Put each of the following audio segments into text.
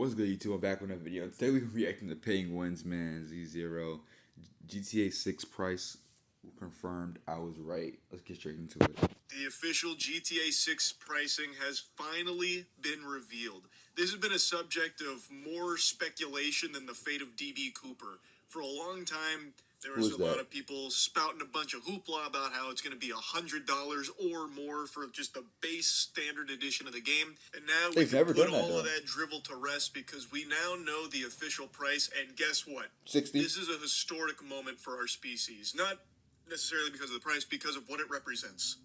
What's good, YouTube? I'm back with another video. Today we're reacting to Penguinz, man. Z0. GTA 6 price confirmed. I was right. Let's get straight into it. The official GTA 6 pricing has finally been revealed. This has been a subject of more speculation than the fate of DB Cooper. For a long time, there was a lot of people spouting a bunch of hoopla about how it's going to be $100 or more for just the base standard edition of the game. And now we can put all of that drivel to rest because we now know the official price. And guess what? 60. This is a historic moment for our species. Not necessarily because of the price, because of what it represents.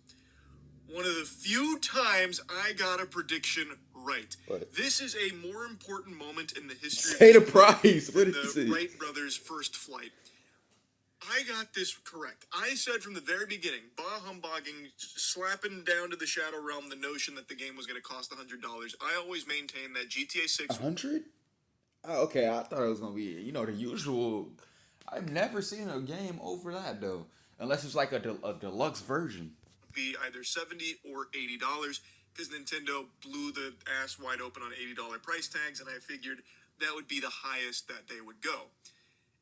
One of the few times I got a prediction right. What? This is a more important moment in the history Say of the price. than the Wright brothers' first flight. I got this correct. I said from the very beginning, bah humbugging, slapping down to the Shadow Realm the notion that the game was going to cost $100. I always maintained that GTA 6... 100? Oh, okay, I thought it was going to be, the usual. I've never seen a game over that, though. Unless it's like a deluxe version. Be either $70 or $80, because Nintendo blew the ass wide open on $80 price tags, and I figured that would be the highest that they would go.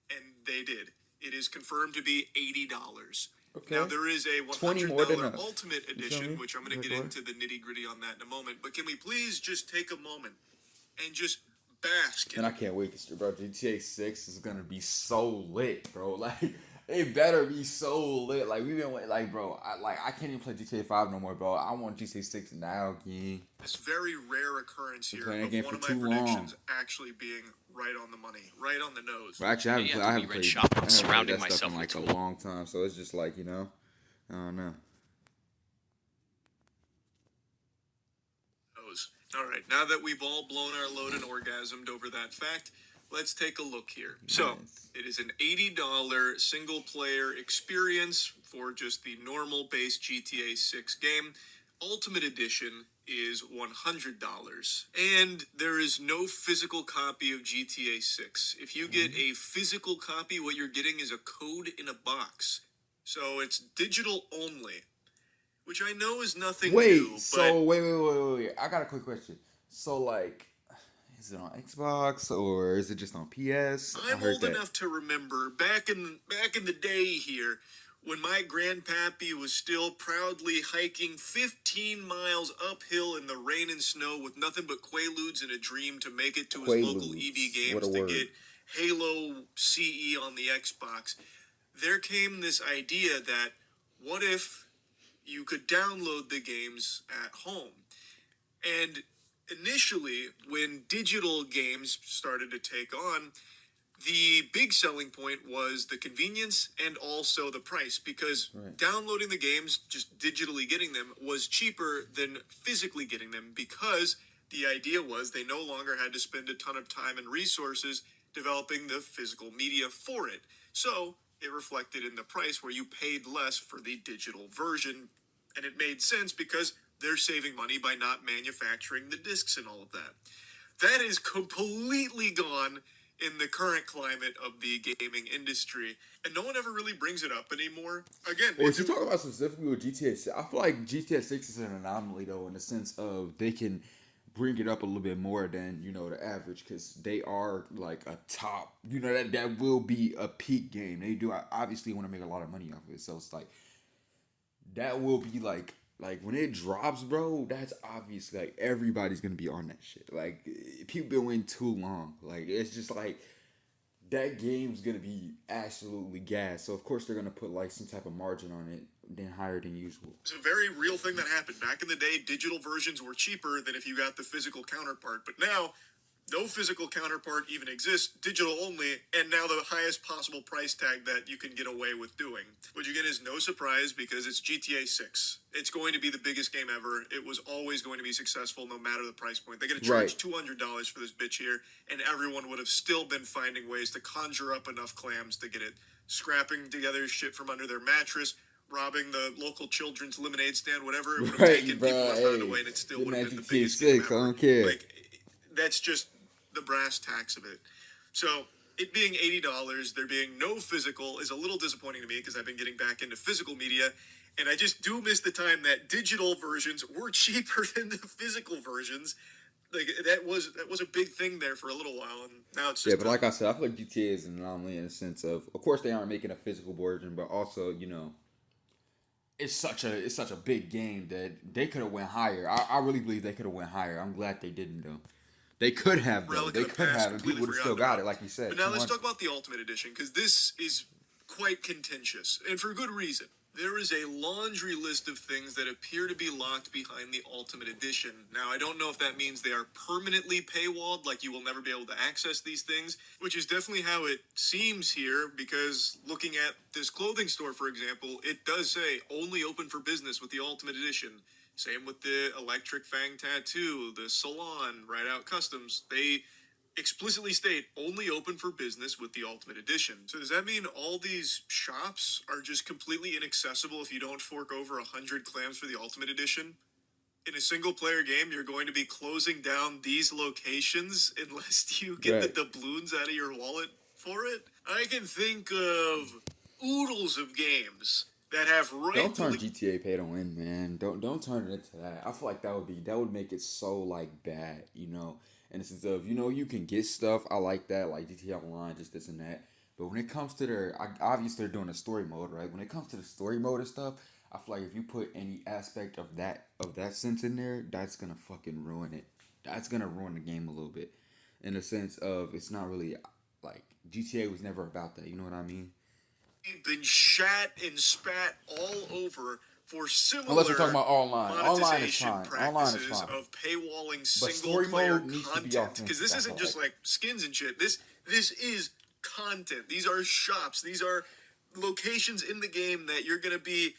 And they did. It is confirmed to be $80. Okay. Now, there is a $100 Ultimate Edition, which I'm going to get into the nitty-gritty on that in a moment. But can we please just take a moment and just bask? And I can't wait to, bro. GTA 6 is going to be so lit, bro. Like, it better be so lit. Like, we've been waiting, like, bro, I can't even play GTA 5 no more, bro. I want GTA 6 now, gang. This very rare occurrence here of one of my predictions actually being right on the money, right on the nose. Well, actually, I haven't played shop surrounding myself in like a long time, so it's just like, I don't know. All right, now that we've all blown our load and orgasmed over that fact, let's take a look here. So, it is an $80 single-player experience for just the normal base GTA 6 game. Ultimate Edition is $100. And there is no physical copy of GTA 6. If you get a physical copy, what you're getting is a code in a box. So, it's digital only. Which I know is nothing new, but... Wait. I got a quick question. So, like... Is it on Xbox or is it just on PS? I'm old enough to remember back in the day here when my grandpappy was still proudly hiking 15 miles uphill in the rain and snow with nothing but Quaaludes and a dream to make it to his local EB Games to get Halo CE on the Xbox. There came this idea that what if you could download the games at home? And initially, when digital games started to take on, the big selling point was the convenience and also the price, because downloading the games, just digitally getting them, was cheaper than physically getting them, because the idea was they no longer had to spend a ton of time and resources developing the physical media for it. So it reflected in the price where you paid less for the digital version, and it made sense because they're saving money by not manufacturing the discs and all of that. That is completely gone in the current climate of the gaming industry, and no one ever really brings it up anymore. Again, well, if you talk about specifically with GTA 6, I feel like GTA 6 is an anomaly, though, in the sense of they can bring it up a little bit more than, the average, because they are, like, a top, that will be a peak game. They do obviously want to make a lot of money off of it, so it's like, that will be, like, when it drops, bro, that's obvious. Like, everybody's gonna be on that shit. Like, people been waiting too long. Like, it's just like, that game's gonna be absolutely gas. So, of course, they're gonna put, like, some type of margin on it, then higher than usual. It's a very real thing that happened. Back in the day, digital versions were cheaper than if you got the physical counterpart. But now, no physical counterpart even exists, digital only, and now the highest possible price tag that you can get away with doing. Which again is no surprise because it's GTA 6. It's going to be the biggest game ever. It was always going to be successful no matter the price point. They're going to charge $200 for this bitch here, and everyone would have still been finding ways to conjure up enough clams to get it. Scrapping together shit from under their mattress, robbing the local children's lemonade stand, whatever it would have taken, people would have found a way, and it still would have been the biggest game ever. I don't care. Like, that's just the brass tacks of it. So, it being $80, there being no physical is a little disappointing to me because I've been getting back into physical media, and I just do miss the time that digital versions were cheaper than the physical versions. Like that was a big thing there for a little while, and now it's Yeah, just but like I said, I feel like GTA is an anomaly in the sense of course, they aren't making a physical version, but also, it's such a big game that they could have went higher. I really believe they could have went higher. I'm glad they didn't though. They could have though. relic They of the could past, have, and people completely would have still forgotten got about. it, like you But said. now Come let's on. talk about the Ultimate Edition, because this is quite contentious, and for good reason. There is a laundry list of things that appear to be locked behind the Ultimate Edition. Now, I don't know if that means they are permanently paywalled, like you will never be able to access these things, which is definitely how it seems here, because looking at this clothing store, for example, it does say only open for business with the Ultimate Edition. Same with the Electric Fang Tattoo, the Salon, Ride Out Customs. They explicitly state only open for business with the Ultimate Edition. So does that mean all these shops are just completely inaccessible if you don't fork over 100 clams for the Ultimate Edition? In a single player game, you're going to be closing down these locations unless you get the Right. doubloons out of your wallet for it? I can think of oodles of games that have Don't turn rightfully GTA pay to win, man. Don't turn it into that. I feel like that would make it so like bad, In the sense of you can get stuff. I like that, like GTA Online, just this and that. But when it comes to obviously they're doing a story mode, right? When it comes to the story mode and stuff, I feel like if you put any aspect of that sense in there, that's gonna fucking ruin it. That's gonna ruin the game a little bit, in the sense of it's not really like GTA was never about that. You know what I mean? been shat and spat all over for Unless we're talking similar about online. Online is monetization fine. Online is practices fine. of paywalling But single story player mode needs to be content, because authentic. this I feel isn't just like. like skins and shit. This is content. These are shops. These are locations in the game that you're gonna be,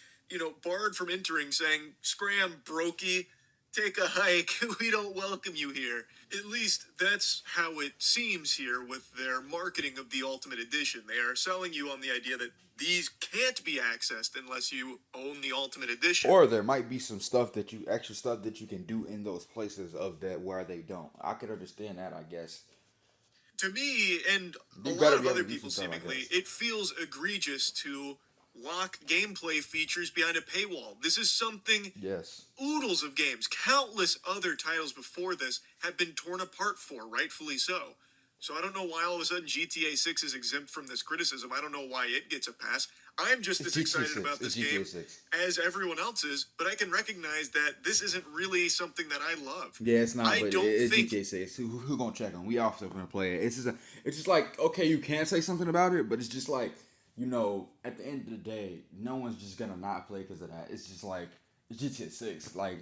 barred from entering, saying "Scram, brokey, take a hike. We don't welcome you here." At least that's how it seems here with their marketing of the Ultimate Edition. They are selling you on the idea that these can't be accessed unless you own the Ultimate Edition. Or there might be some extra stuff that you can do in those places of that where they don't. I could understand that, I guess. To me, and a You lot better of be able other to do people some stuff, I seemingly, guess. it feels egregious to lock gameplay features behind a paywall. This is something Yes. oodles of games, countless other titles before this have been torn apart for, rightfully so. So I don't know why all of a sudden GTA 6 is exempt from this criticism. I don't know why it gets a pass. I'm just It's as GTA excited 6. about this It's GTA game 6. as everyone else is, but I can recognize that this isn't really something that I love. Yeah, it's not, I but don't it's think GTA 6. Who gonna check them? We all still gonna play it. It's just like, okay, you can say something about it, but it's just like, at the end of the day, no one's just gonna not play because of that. It's just like, it's GTA 6. Like,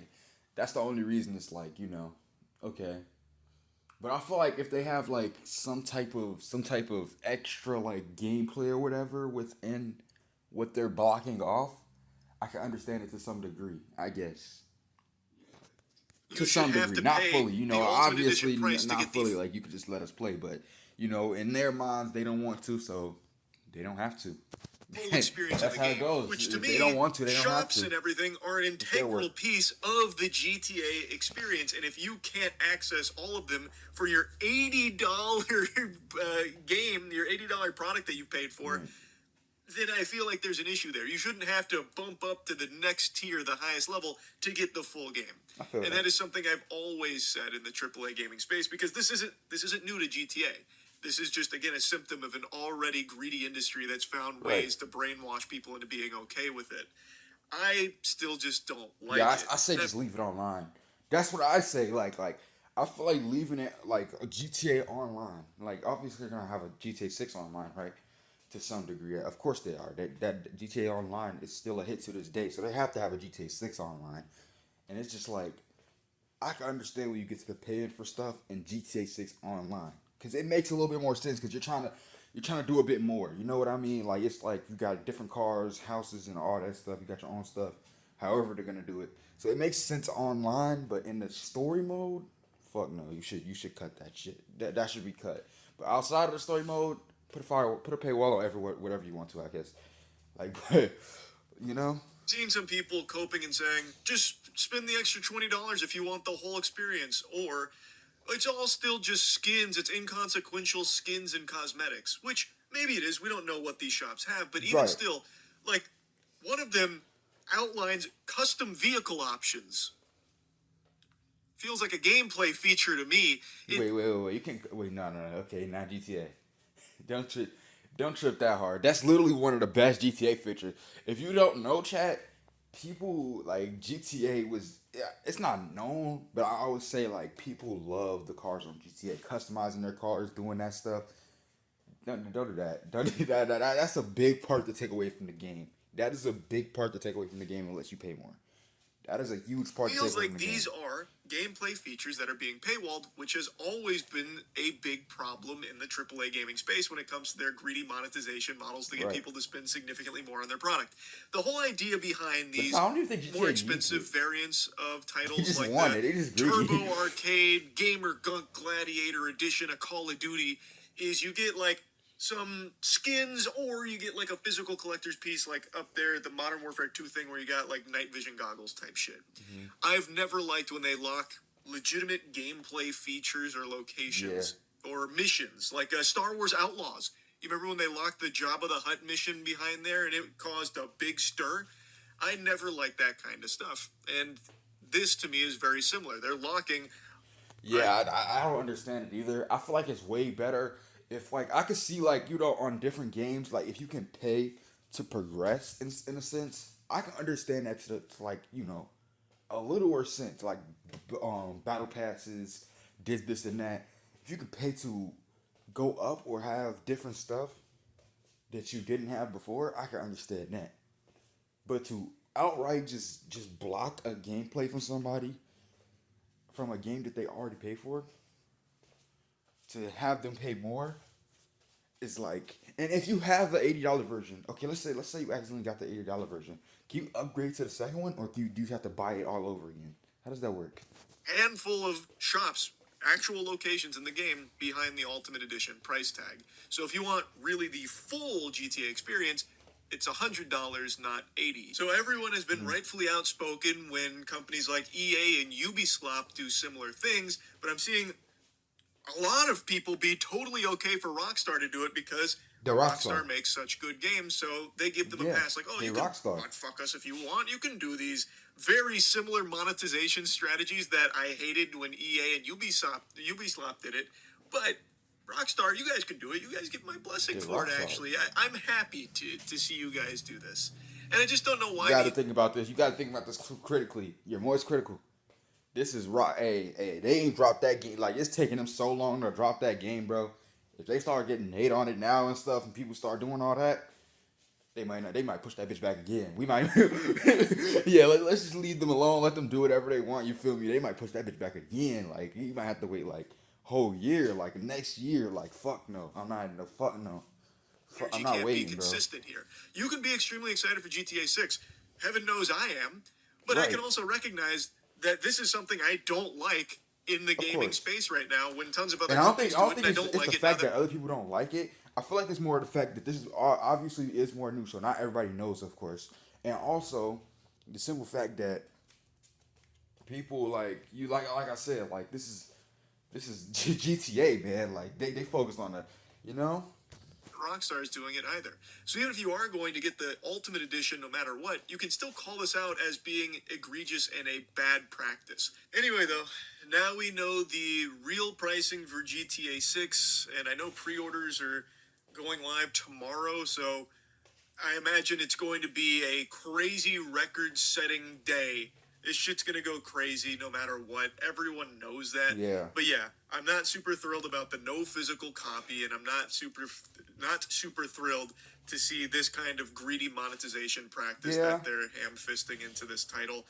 that's the only reason it's like, okay. But I feel like if they have like some type of extra like gameplay or whatever within what they're blocking off, I can understand it to some degree, I guess. you To should some have degree, to not pay fully. the Ultimate Obviously Edition price to not get fully. the Like you could just let us play, but in their minds they don't want to, so they don't have to. full experience of That's the how game, it goes. which to If they me, don't want to, they don't have shops to. and everything are an It's their integral work. piece of the GTA experience. And if you can't access all of them for your $80 game, your $80 product that you paid for, Right. then I feel like there's an issue there. You shouldn't have to bump up to the next tier, the highest level, to get the full game. I feel And that. that is something I've always said in the AAA gaming space, because this isn't new to GTA. This is just, again, a symptom of an already greedy industry that's found Right. ways to brainwash people into being okay with it. I still just don't like Yeah, it. I say just leave it online. That's what I say. Like I feel like leaving it like a GTA Online. Like obviously they're gonna have a GTA 6 online, right? To some degree, of course they are. That GTA Online is still a hit to this day, so they have to have a GTA 6 online. And it's just like I can understand when you get to paying for stuff in GTA 6 online, because it makes a little bit more sense because you're trying to do a bit more. You know what I mean? Like it's like you got different cars, houses, and all that stuff. You got your own stuff. However they're gonna do it, so it makes sense online. But in the story mode, fuck no. You should cut that shit. That should be cut. But outside of the story mode, put a paywall on everywhere, whatever you want to. I guess. Like, you know. Seeing some people coping and saying, just spend the extra $20 if you want the whole experience, or it's all still just skins, it's inconsequential skins and cosmetics, which maybe it is, we don't know what these shops have, but even Right. still, like, one of them outlines custom vehicle options. feels like a gameplay feature to me. Wait. You can't wait. No. Okay, not GTA. Don't trip. Don't trip that hard. That's literally one of the best GTA features. If you don't know, chat, people like GTA was. Yeah, it's not known, but I always say like people love the cars on GTA, customizing their cars, doing that stuff. Don't do that. Don't do that. That's a big part to take away from the game. That is a big part to take away from the game unless you pay more. That is a huge part to take Feels away from like the game. these are gameplay features that are being paywalled, which has always been a big problem in the AAA gaming space when it comes to their greedy monetization models to get Right. people to spend significantly more on their product. The whole idea behind But these I don't even think more GTA needs expensive it. variants of He titles just like want the it. They just greedy. Turbo Arcade Gamer Gunk Gladiator Edition of Call of Duty is you get like some skins or you get like a physical collector's piece like up there, the Modern Warfare 2 thing where you got like night vision goggles type shit. Mm-hmm. I've never liked when they lock legitimate gameplay features or locations or missions like Star Wars Outlaws. You remember when they locked the Jabba the Hutt mission behind there and it caused a big stir? I never liked that kind of stuff. And this to me is very similar. They're locking. Yeah, I don't understand it either. I feel like it's way better if like I could see like on different games like if you can pay to progress in a sense. I can understand that to like a littler sense like battle passes, this and that. If you can pay to go up or have different stuff that you didn't have before, I can understand that. But to outright just block a gameplay from somebody from a game that they already pay for to have them pay more is like, and if you have the $80 version, okay, let's say you accidentally got the $80 version, can you upgrade to the second one, or do you have to buy it all over again? How does that work? Handful of shops, actual locations in the game behind the Ultimate Edition price tag. So if you want really the full GTA experience, it's $100, not $80. So everyone has been rightfully outspoken when companies like EA and Ubisoft do similar things, but I'm seeing a lot of people be totally okay for Rockstar to do it because The Rockstar Rockstar. makes such good games, so they give them a Yeah, pass. Like, oh, they you can Rockstar. butt fuck us if you want. You can do these very similar monetization strategies that I hated when EA and Ubisoft did it. But Rockstar, you guys can do it. You guys get my blessing They're for it, Rockstar. actually. I'm happy to see you guys do this. And I just don't know You why got to think about this. You got to think about this critically. You're most critical. This is right. Hey, they ain't dropped that game. Like, it's taking them so long to drop that game, bro. If they start getting hate on it now and stuff, and people start doing all that, they might not. They might push that bitch back again. We might. Yeah, let's just leave them alone. Let them do whatever they want. You feel me? They might push that bitch back again. Like, you might have to wait like whole year, like next year. Like, fuck no. I'm not in the fuck no. I'm you not can't waiting, be bro. consistent here. You can be extremely excited for GTA 6. Heaven knows I am. But I Right. can also recognize that this is something I don't like in the Of gaming course. space right now when tons of other And companies I do don't it, think and I it's, don't it's like the it now fact that that other people don't like it. I feel like it's more the fact that this is obviously is more new, so not everybody knows, of course. And also the simple fact that people like you, like I said, like this is GTA, man. Like they focus on the, you know. Rockstar is doing it either. So even if you are going to get the Ultimate Edition no matter what, you can still call this out as being egregious and a bad practice. Anyway, though, now we know the real pricing for GTA 6, and I know pre-orders are going live tomorrow, so I imagine it's going to be a crazy record-setting day. This shit's gonna go crazy no matter what. Everyone knows that. Yeah. But yeah, I'm not super thrilled about the no physical copy, and I'm not super thrilled to see this kind of greedy monetization practice Yeah. that they're ham-fisting into this title.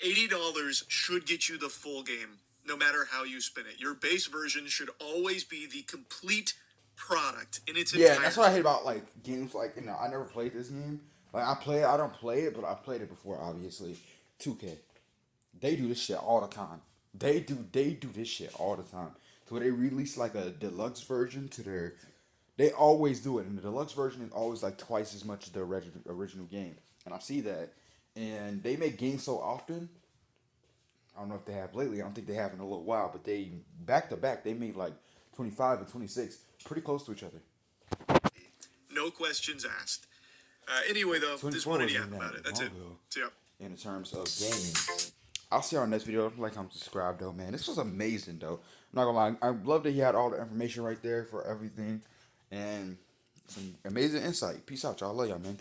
$80 should get you the full game, no matter how you spin it. Your base version should always be the complete product in its Yeah, entirety. that's what I hate about like games like I never played this game. Like I don't play it, but I played it before, obviously. 2K. They do this shit all the time. They do this shit all the time. So they release like a deluxe version to their. They always do it, and the deluxe version is always like twice as much as the original game. And I see that, and they make games so often. I don't know if they have lately. I don't think they have in a little while, but they back to back they made like 25 and 26, pretty close to each other. No questions asked. Anyway, though, just 24 wanted to wasn't yap that about it. That's long it. ago. So, yeah. In terms of gaming, I'll see y'all next video. Like, comment, subscribe, though, man. This was amazing, though. I'm not gonna lie. I love that he had all the information right there for everything, and some amazing insight. Peace out, y'all. Love y'all, man.